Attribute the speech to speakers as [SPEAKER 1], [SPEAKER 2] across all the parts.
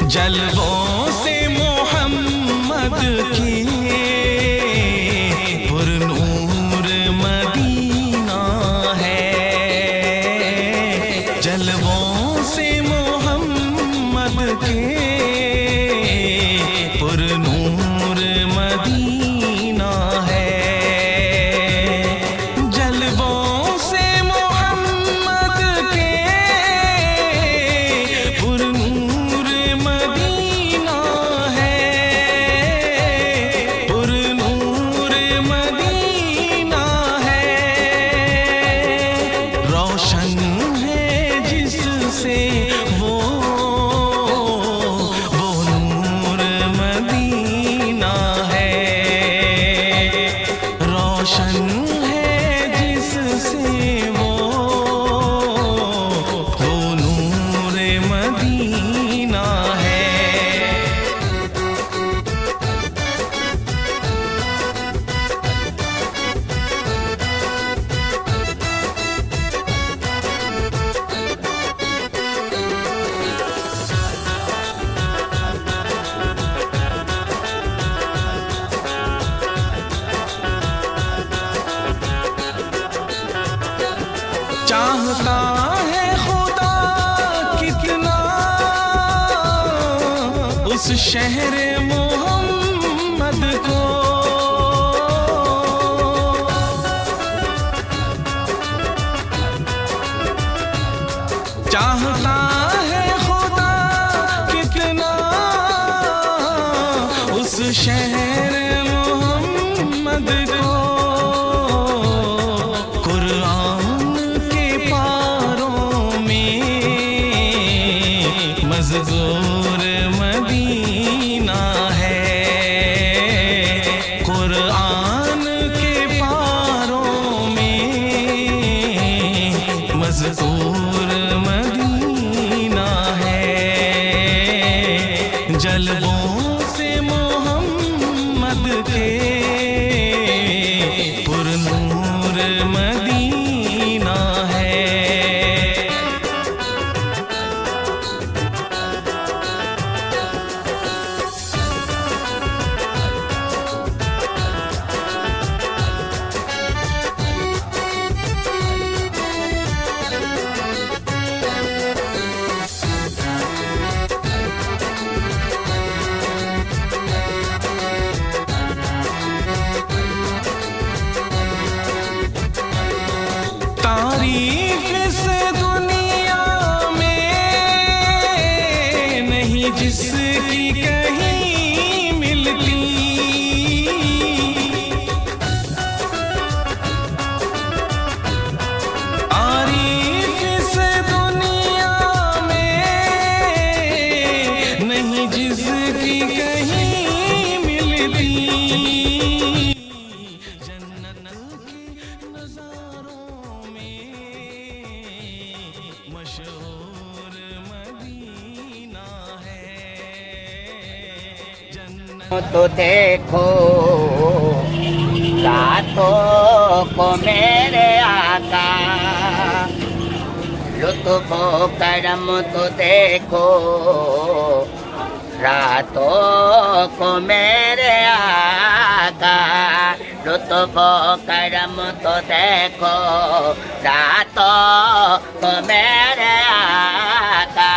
[SPEAKER 1] جلووں سے محمد کے پر نور مدینہ ہے، جلووں سے محمد کے پر نور مدینہ ہے، جلووں سے محمد کے پر نور مدینہ ہے، پر نور مدینہ ہے، روشن ہے جس سے وہ نور مدینہ ہے، روشن ہے جس سے وہ نور مدینہ ہے۔ چاہتا ہے خدا کتنا اس شہر محمد کو، چاہتا ہے خدا کتنا اس شہر محمد کو، قرآن کے پاروں میں مزدور مدینہ ہے، قرآن کے پاروں میں مزدور مدینہ ہے، جلووں سے محمد کے پر نور مدینہ ہے۔ تعریف سے دنیا میں نہیں جس کی کہیں ملتی، تعریف سے دنیا میں نہیں جس کی کہیں ملتی، جنت کے نظاروں میں مشہور مدینہ ہے، جنت
[SPEAKER 2] تو دیکھو راتوں کو میرے آقا، لطف و کرم تو دیکھو راتوں کو میرے آقا، لطف و کرم تو دیکھو راتوں کو میرے آقا،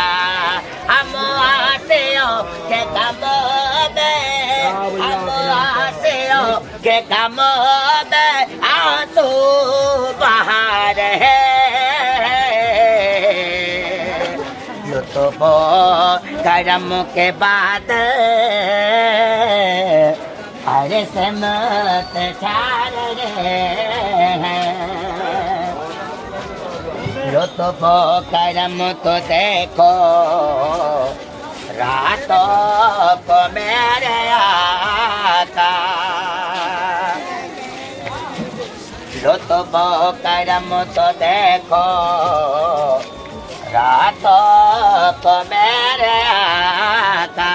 [SPEAKER 2] ہم آسیوں کے غم میں، ہم آسیوں کے غم میں آنسو بہا رہے، لطف و کرم کے بعد ہر سمت چھا رہے ہیں، لطف و کرم تو دیکھو راتوں کو میرے آقا، لطف و کرم تو دیکھو راتوں کو میرے آقا،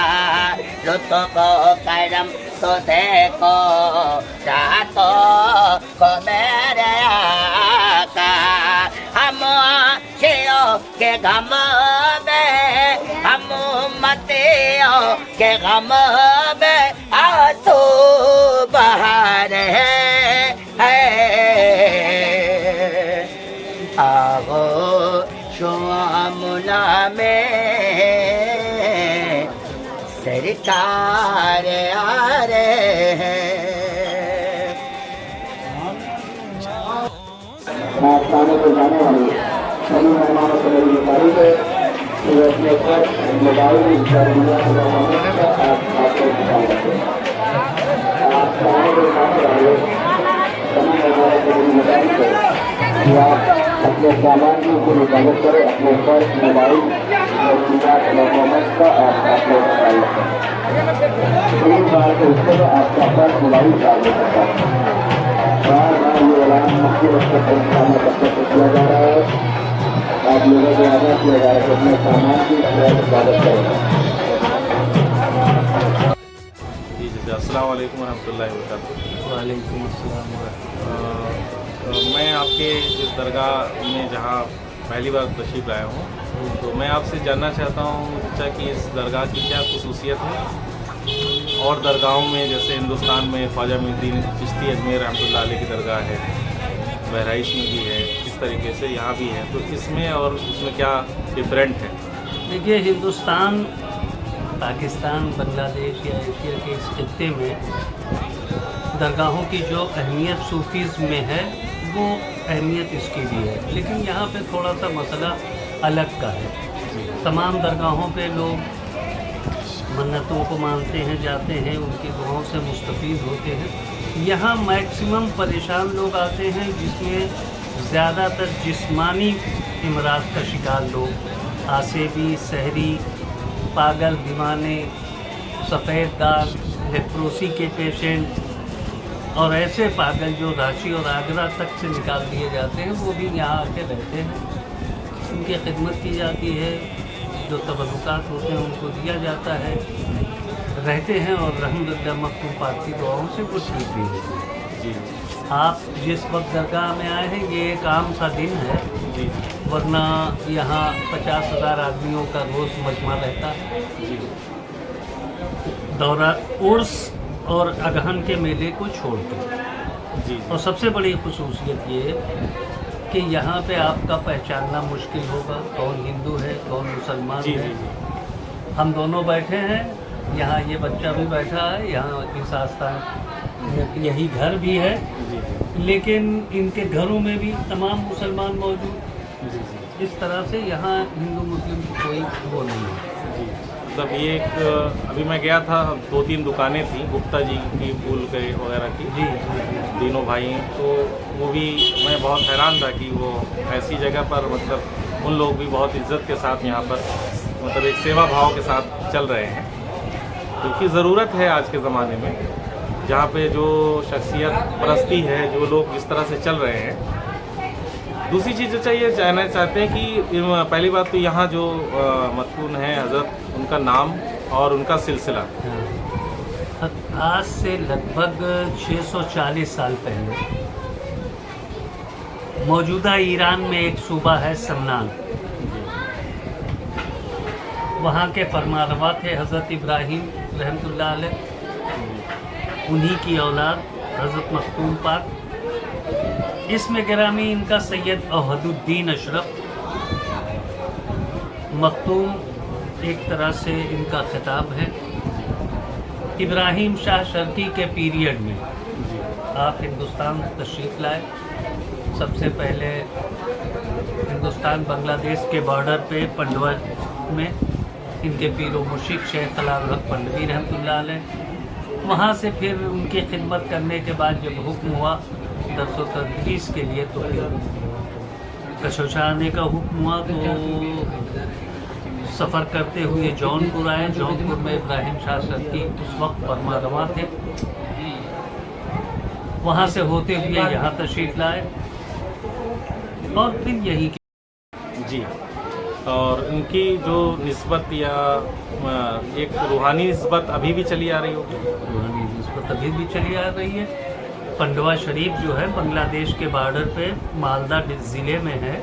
[SPEAKER 2] لطف و کرم تو دیکھو راتوں کو میرے آقا، ہم آنکھوں کے غم میں، ہم امتیوں کے غم میں آنسو بہا رہے ہیں آغوش و آمنہ میں سرکار آ رہے ہیں
[SPEAKER 3] آستانے کو جانے والی سبھی مہمانوں کو میری تعریف ہے کہ وہ اپنے پر موبائل کا آپ کو خیال رکھیں آستانے کو جانے والے سبھی مہمانوں کو میری تعریف ہے کہ آپ اپنے سامان کی حفاظت کریں اپنے پر موبائل اور محمد کا آپ کو خیال رکھیں تین بار کے حصے میں آپ کا پر موبائل چارج کرتا ہے بار بار یہ اعلان مکھی رقص کیا جا رہا ہے آپ لوگوں کو آگاہ کیا جا رہا ہے کہ اپنے سامان کی حفاظت کریں
[SPEAKER 4] جی السلام علیکم ورحمۃ اللہ وبرکاتہ۔
[SPEAKER 1] وعلیکم السلام۔
[SPEAKER 4] میں آپ کے اس درگاہ میں جہاں پہلی بار تشریف لایا ہوں تو میں آپ سے جاننا چاہتا ہوں چچا کہ اس درگاہ کی کیا خصوصیت ہے اور درگاہوں میں جیسے ہندوستان میں خواجہ معین الدین چشتی اجمیر رحمۃ اللہ علیہ کی درگاہ ہے، بہرائچ میں بھی ہے، اس طریقے سے یہاں بھی ہے، تو اس میں اور اس میں کیا ڈفرینٹ ہے؟
[SPEAKER 5] دیکھیے ہندوستان، پاکستان، بنگلہ دیش یا ایشیا کے اس خطے میں درگاہوں کی جو اہمیت صوفیز میں ہے وہ اہمیت اس کی بھی ہے، لیکن یہاں پہ تھوڑا سا مسئلہ الگ کا ہے۔ تمام درگاہوں پہ لوگ منتوں کو مانتے ہیں، جاتے ہیں، ان کی دعاؤں سے مستفید ہوتے ہیں۔ یہاں میکسیمم پریشان لوگ آتے ہیں جس میں زیادہ تر جسمانی امراض کا شکار لوگ، آسیبی، سحری، پاگل، دیوانے، سفید داغ، لیپروسی کے پیشنٹ اور ایسے پاگل جو رانچی اور آگرہ تک سے نکال دیے جاتے ہیں وہ بھی یہاں آ کے رہتے ہیں، ان کی خدمت کی جاتی ہے، جو تبرکات ہوتے ہیں ان کو دیا جاتا ہے، رہتے ہیں اور الحمدللہ مختوم پاک کی دعاؤں سے کچھ بھی ہوتی ہے۔
[SPEAKER 4] جی
[SPEAKER 5] آپ جس وقت درگاہ میں آئے ہیں یہ ایک عام سا دن ہے،
[SPEAKER 4] جی
[SPEAKER 5] ورنہ یہاں 50,000 آدمیوں کا روز مجمع رہتا ہے۔
[SPEAKER 4] جی
[SPEAKER 5] دورہ عرس اور اگہن کے میلے کو چھوڑ کے،
[SPEAKER 4] جی
[SPEAKER 5] اور سب سے بڑی خصوصیت یہ ہے کہ یہاں پہ آپ کا پہچاننا مشکل ہوگا کون ہندو ہے کون مسلمان
[SPEAKER 4] جی
[SPEAKER 5] ہے۔
[SPEAKER 4] جی
[SPEAKER 5] ہم دونوں بیٹھے ہیں یہاں، یہ بچہ بھی بیٹھا ہے یہاں، اس آستان یہی گھر بھی ہے،
[SPEAKER 4] جی
[SPEAKER 5] لیکن ان کے گھروں میں بھی تمام مسلمان موجود،
[SPEAKER 4] جی
[SPEAKER 5] اس طرح سے یہاں ہندو مسلم کی کوئی وہ نہیں ہے۔
[SPEAKER 4] جی مطلب یہ ایک ابھی میں گیا تھا 2-3 دکانیں تھیں گپتا جی کی پھول کے وغیرہ کی،
[SPEAKER 5] جی
[SPEAKER 4] تینوں بھائی ہیں، تو وہ بھی میں بہت حیران تھا کہ وہ ایسی جگہ پر مطلب ان لوگ بھی بہت عزت کے ساتھ یہاں پر مطلب ایک سیوا بھاؤ کے ساتھ چل رہے ہیں، کیونکہ ضرورت ہے آج کے زمانے میں جہاں پہ جو شخصیت پرستی ہے، جو لوگ اس طرح سے چل رہے ہیں۔ دوسری چیز جو چاہیے جاننا چاہتے ہیں کہ پہلی بات تو یہاں جو مدفون ہیں حضرت، ان کا نام اور ان کا سلسلہ۔
[SPEAKER 5] آج سے لگ بھگ 640 سال پہلے موجودہ ایران میں ایک صوبہ ہے سمنان، وہاں کے فرمانروا تھے حضرت ابراہیم رحمۃ اللہ علیہ، انہی کی اولاد حضرت مختوم پاک، اس میں گرامی ان کا سید اوحد الدین اشرف مختوم ایک طرح سے ان کا خطاب ہے۔ ابراہیم شاہ شرقی کے پیریڈ میں آپ ہندوستان تشریف لائے، سب سے پہلے ہندوستان بنگلہ دیش کے بارڈر پہ پنڈوا میں ان کے پیر و مرشد شیخ خلال الحق پنڈوی رحمۃ اللہ علیہ، وہاں سے پھر ان کی خدمت کرنے کے بعد جب حکم ہوا درس و تدریس کے لیے تو پھر کشوشا آنے کا حکم ہوا، تو سفر کرتے ہوئے جونپور آئے۔ جونپور میں ابراہیم شاہ شرقی اس وقت فرمانروا تھے، وہاں سے ہوتے ہوئے یہاں تشریف لائے اور پھر یہی
[SPEAKER 4] جی، اور ان کی جو نسبت یا ایک روحانی نسبت ابھی بھی چلی آ رہی ہوگی؟
[SPEAKER 5] روحانی نسبت ابھی بھی چلی آ رہی ہے۔ پنڈوا شریف جو ہے بنگلہ دیش کے بارڈر پہ مالدہ ضلع میں ہے،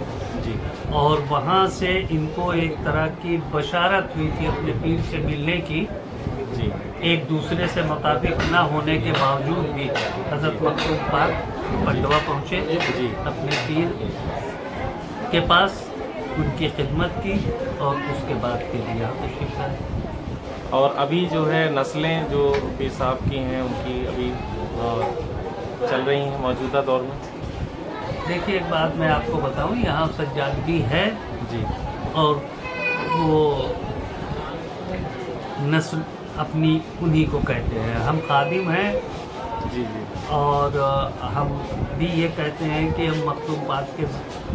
[SPEAKER 4] جی
[SPEAKER 5] اور وہاں سے ان کو ایک طرح کی بشارت ہوئی تھی اپنے پیر سے ملنے کی.
[SPEAKER 4] جی
[SPEAKER 5] ایک دوسرے سے مطابق نہ ہونے کے باوجود بھی حضرت مخدوم پاک پنڈوا پہنچے,
[SPEAKER 4] جی
[SPEAKER 5] اپنے پیر کے پاس ان کی خدمت کی اور اس کے بعد کے لیے یہاں تشریف لائے.
[SPEAKER 4] اور ابھی جو ہے نسلیں جو پیر صاحب کی ہیں ان کی ابھی چل رہی ہیں موجودہ دور میں.
[SPEAKER 5] دیکھیے ایک بات میں آپ کو بتاؤں, یہاں سجادگی ہے
[SPEAKER 4] جی
[SPEAKER 5] اور وہ نسل اپنی انہی کو کہتے ہیں. ہم خادم ہیں
[SPEAKER 4] جی جی
[SPEAKER 5] اور ہم بھی یہ کہتے ہیں کہ ہم مخدوم پاک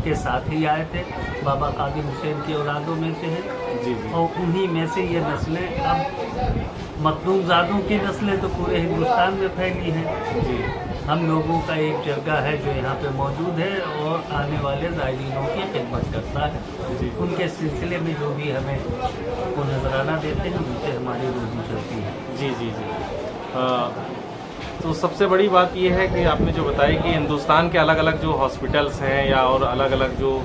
[SPEAKER 5] کے ساتھ ہی آئے تھے. بابا قادم حسین کی اولادوں میں سے ہیں
[SPEAKER 4] جی جی
[SPEAKER 5] اور انہی میں سے یہ نسلیں, اب مخدوم زادوں کی نسلیں تو پورے ہندوستان میں پھیلی ہیں.
[SPEAKER 4] جی
[SPEAKER 5] ہم لوگوں کا ایک جرگہ ہے جو یہاں پہ موجود ہے اور آنے والے زائرینوں کی خدمت کرتا ہے.
[SPEAKER 4] جی
[SPEAKER 5] ان کے سلسلے میں جو بھی ہمیں وہ نذرانہ دیتے ہیں ان سے ہماری روزی چلتی ہے.
[SPEAKER 4] جی جی جی تو سب سے بڑی بات یہ ہے کہ آپ نے جو بتائی کہ ہندوستان کے الگ الگ جو ہاسپٹلس ہیں یا اور الگ الگ جو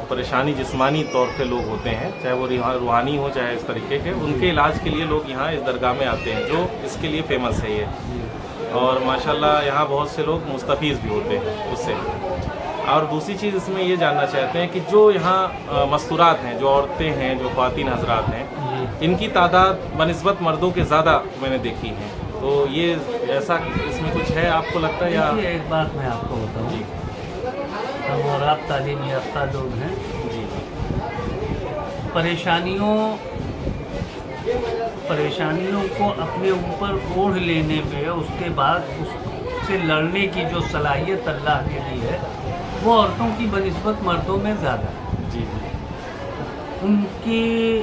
[SPEAKER 4] پریشانی جسمانی طور پہ لوگ ہوتے ہیں, چاہے وہ روحانی ہو چاہے اس طریقے کے, ان کے علاج کے لیے لوگ یہاں اس درگاہ میں آتے ہیں جو اس کے لیے فیمس ہے یہ. اور ماشاءاللہ یہاں بہت سے لوگ مستفیض بھی ہوتے ہیں اس سے. اور دوسری چیز اس میں یہ جاننا چاہتے ہیں کہ جو یہاں مستورات ہیں, جو عورتیں ہیں, جو خواتین حضرات ہیں, ان کی تعداد بنسبت مردوں کے زیادہ میں نے دیکھی ہے. تو یہ ایسا اس میں کچھ ہے آپ کو لگتا ہے یا؟
[SPEAKER 5] ایک بات میں آپ کو بتاؤں,
[SPEAKER 4] جی
[SPEAKER 5] ہم اور آپ تعلیم یافتہ لوگ ہیں.
[SPEAKER 4] جی
[SPEAKER 5] پریشانیوں کو اپنے اوپر اوڑھ لینے پہ اس کے بعد اس سے لڑنے کی جو صلاحیت اللہ نے دی ہے وہ عورتوں کی بنسبت مردوں میں زیادہ ہے.
[SPEAKER 4] جی
[SPEAKER 5] ان کی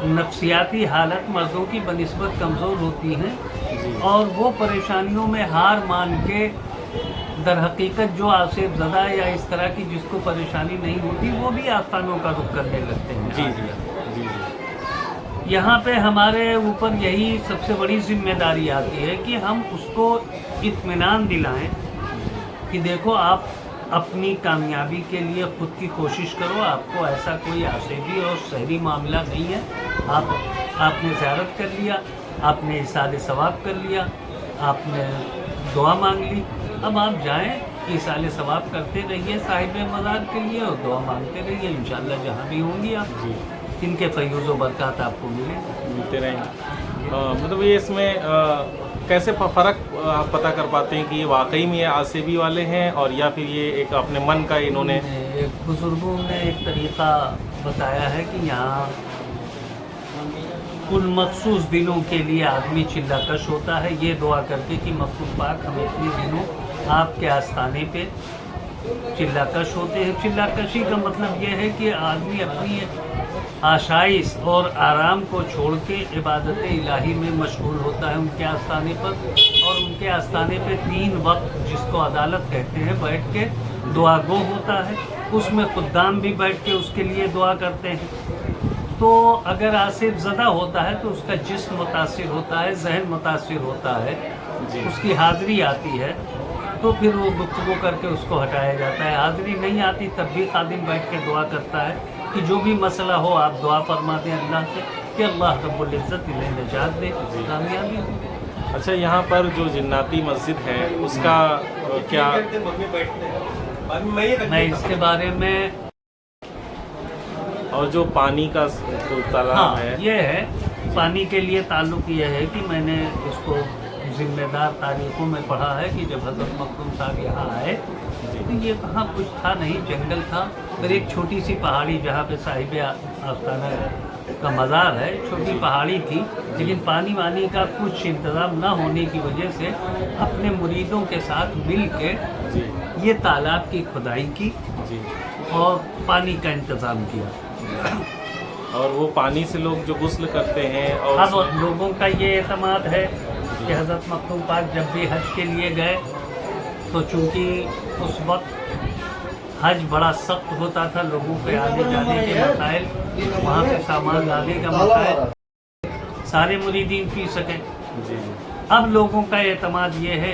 [SPEAKER 5] نفسیاتی حالت مردوں کی بنسبت کمزور ہوتی ہے
[SPEAKER 4] جی
[SPEAKER 5] اور وہ پریشانیوں میں ہار مان کے در حقیقت جو آصف زدہ یا اس طرح کی جس کو پریشانی نہیں ہوتی وہ بھی آستانوں کا رخ کرنے لگتے ہیں.
[SPEAKER 4] جی جی جی
[SPEAKER 5] یہاں پہ ہمارے اوپر یہی سب سے بڑی ذمہ داری آتی ہے کہ ہم اس کو اطمینان دلائیں کہ دیکھو آپ اپنی کامیابی کے لیے خود کی کوشش کرو, آپ کو ایسا کوئی آصفی اور شہری معاملہ نہیں ہے. آپ نے زیارت کر لیا, آپ نے ایصال ثواب کر لیا, آپ نے دعا مانگ لی, اب آپ جائیں ایصال ثواب کرتے رہیے صاحب مزار کے لیے اور دعا مانگتے رہیے. انشاءاللہ جہاں بھی ہوں گی آپ
[SPEAKER 4] جی
[SPEAKER 5] ان کے فیوز و برکات آپ کو
[SPEAKER 4] ملتے رہیں گے. مطلب یہ اس میں کیسے فرق آپ پتہ کر پاتے ہیں کہ یہ واقعی میں یہ آصفی والے ہیں اور یا پھر یہ ایک اپنے من کا انہوں نے؟
[SPEAKER 5] ایک بزرگوں نے ایک طریقہ بتایا ہے کہ یہاں ان مخصوص دنوں کے لیے آدمی چلہ کش ہوتا ہے یہ دعا کر کے کہ مخدوم پاک ہم اتنے دنوں آپ کے آستانے پہ چلہ کش ہوتے ہیں. چلہ کشی کا مطلب یہ ہے کہ آدمی اپنی آشائش اور آرام کو چھوڑ کے عبادت الہی میں مشغول ہوتا ہے ان کے آستانے پر. اور ان کے آستانے پہ 3 وقت جس کو عدالت کہتے ہیں بیٹھ کے دعا گو ہوتا ہے. اس میں خدام بھی بیٹھ کے اس کے لیے دعا کرتے ہیں. تو اگر آصف زدہ ہوتا ہے تو اس کا جسم متاثر ہوتا ہے, ذہن متاثر ہوتا ہے, اس کی حاضری آتی ہے تو پھر وہ گفتگو کر کے اس کو ہٹایا جاتا ہے. حاضری نہیں آتی تب بھی خادم بیٹھ کے دعا کرتا ہے کہ جو بھی مسئلہ ہو آپ دعا فرما دیں اللہ سے کہ اللہ رب العزت انہیں نجات دے, کامیابی ہو.
[SPEAKER 4] اچھا یہاں پر جو جناتی مسجد ہے اس کا کیا؟
[SPEAKER 5] میں اس کے بارے میں
[SPEAKER 4] اور جو پانی کا جو تالاب ہے
[SPEAKER 5] یہ ہے پانی کے لیے تعلق یہ ہے کہ میں نے اس کو ذمہ دار تاریخوں میں پڑھا ہے کہ جب حضرت مخدوم صاحب یہاں آئے تو یہ کہاں کچھ تھا نہیں, جنگل تھا. پھر ایک چھوٹی سی پہاڑی جہاں پہ صاحب آستانہ کا مزار ہے, چھوٹی پہاڑی تھی, لیکن پانی وانی کا کچھ انتظام نہ ہونے کی وجہ سے اپنے مریدوں کے ساتھ مل کے یہ تالاب کی کھدائی کی اور پانی کا انتظام کیا.
[SPEAKER 4] اور وہ پانی سے لوگ جو غسل کرتے ہیں اور
[SPEAKER 5] اب لوگوں کا یہ اعتماد ہے کہ حضرت مخدوم پاک جب بھی حج کے لیے گئے تو چونکہ اس وقت حج بڑا سخت ہوتا تھا, لوگوں پہ آنے جانے کے مسائل, وہاں سے سامان لانے کا مسائل, سارے مریدین پی سکیں. اب لوگوں کا اعتماد یہ ہے